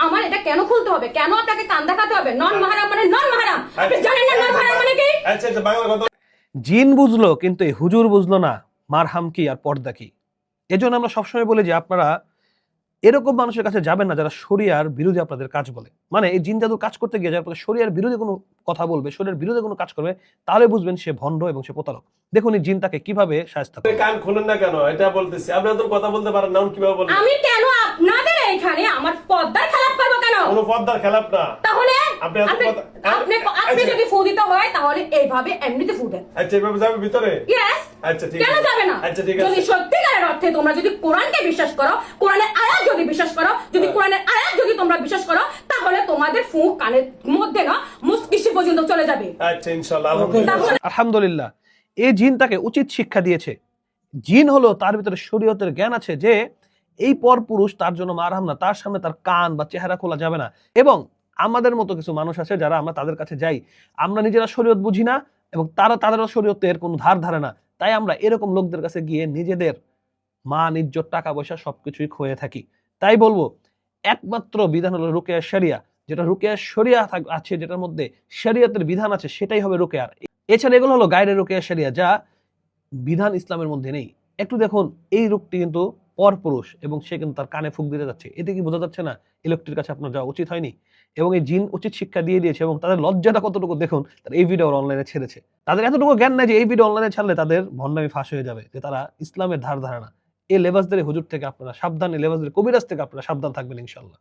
আমার এটা কেন খুলতে হবে, কেন আপনাকে কান দেখাতে হবে? নন মাহরাম মানে নন মাহরাম, আপনি জানেন না নন মাহরাম মানে কি? আচ্ছা বাংলা কথা। জিন বুঝলো কিন্তু এই হুজুর বুঝলো না মারহাম কি আর পর্দা কি। এজন্য আমরা সবসময় বলি যে আপনারা এরকম মানুষের কাছে যাবেন না যারা শরিয়ার বিরোধী আপনাদের কাজ বলে। মানে এই জিন জাদুর কাজ করতে গিয়ে যারা আপনাদের শরিয়ার বিরোধী কোনো কথা বলবে, শরিয়ার বিরোধী কোনো কাজ করবে, তাহলে বুঝবেন সে ভণ্ড এবং সে প্রতারক। দেখুন এই জিন তাকে কিভাবে শায়েস্তা করে। কান খুলেন না কেন এটা বলতেছি, আপনি তো কথা বলতে পারেন না, কিভাবে বলবেন? আমি কেন আপনাদের এইখানে আমার পর্দার খেলাপ করবো কেন? কোনো পর্দার খেলাপ না। তাহলে আপনি এত কথা আপনি যদি ফু দিতে হয় তাহলে এইভাবে এমনিতে ফু দেন। আচ্ছা এভাবে যাবে ভিতরে? ইয়েস। আচ্ছা ঠিক কেন আছে। যাবে না? আচ্ছা ঠিক যদি আছে। সত্যিকারের অর্থে তোমরা যদি কোরআনকে বিশ্বাস করো, কোরআনের আয়াত যদি বিশ্বাস করো, যদি কোরআনের আয়াত যদি তোমরা বিশ্বাস করো, তাহলে তোমাদের ফু কানের মধ্যে না মুস্কিশি পর্যন্ত চলে যাবে। আচ্ছা ইনশাআল্লাহ আলহামদুলিল্লাহ। আলহামদুলিল্লাহ এই জিন তাকে উচিত শিক্ষা দিয়েছে। জিন হলো তার ভিতরে শরীয়তের জ্ঞান আছে যে এই পরপুরুষ তার জন্য মারহাম না, তার সামনে তার কান বা চেহারা খোলা যাবে না। এবং আমাদের মতো কিছু মানুষ আছে যারা আমরা তাদের কাছে যাই, আমরা নিজেরা শরীয়ত বুঝি না এবং তারা তাদের শরীয়তের কোনো ধার ধারে না, তাই আমরা এরকম লোকদের কাছে গিয়ে নিজেদের মান ইজ্জত টাকা পয়সা সবকিছুই খোয়ে থাকি। তাই বলবো একমাত্র বিধান হলো রুকিয়া শরিয়া, যেটা রুকিয়া শরিয়া আছে, যেটার মধ্যে শরিয়তের বিধান আছে, সেটাই হবে রুকিয়ার। এছাড়া এগুলো হলো গায়রে রুকিয়া শরিয়া, যা বিধান ইসলামের মধ্যে নেই। একটু দেখুন এই রোগটি কিন্তু পরপুরুষ এবং সে কিন্তু তার কানে ফুঁক দিতে যাচ্ছে, এতে কি বোঝা যাচ্ছে না এই লোকটির কাছে আপনার যাওয়া উচিত হয়নি? এবং এই জিন উচিত শিক্ষা দিয়ে দিয়েছে এবং তাদের লজ্জাটা কতটুকু দেখুন, তারা এই ভিডিও অনলাইনে ছেড়েছে। তাদের এতটুকু জ্ঞান নাই যে এই ভিডিও অনলাইনে ছাড়লে তাদের ভণ্ডামি ফাঁস হয়ে যাবে, যে তারা ইসলামের ধার ধারণা। এই লেবাসদের হুজুর থেকে আপনারা সাবধান, এই লেবাসদের কবিরাজ থেকে আপনারা সাবধান থাকবেন ইনশাআল্লাহ।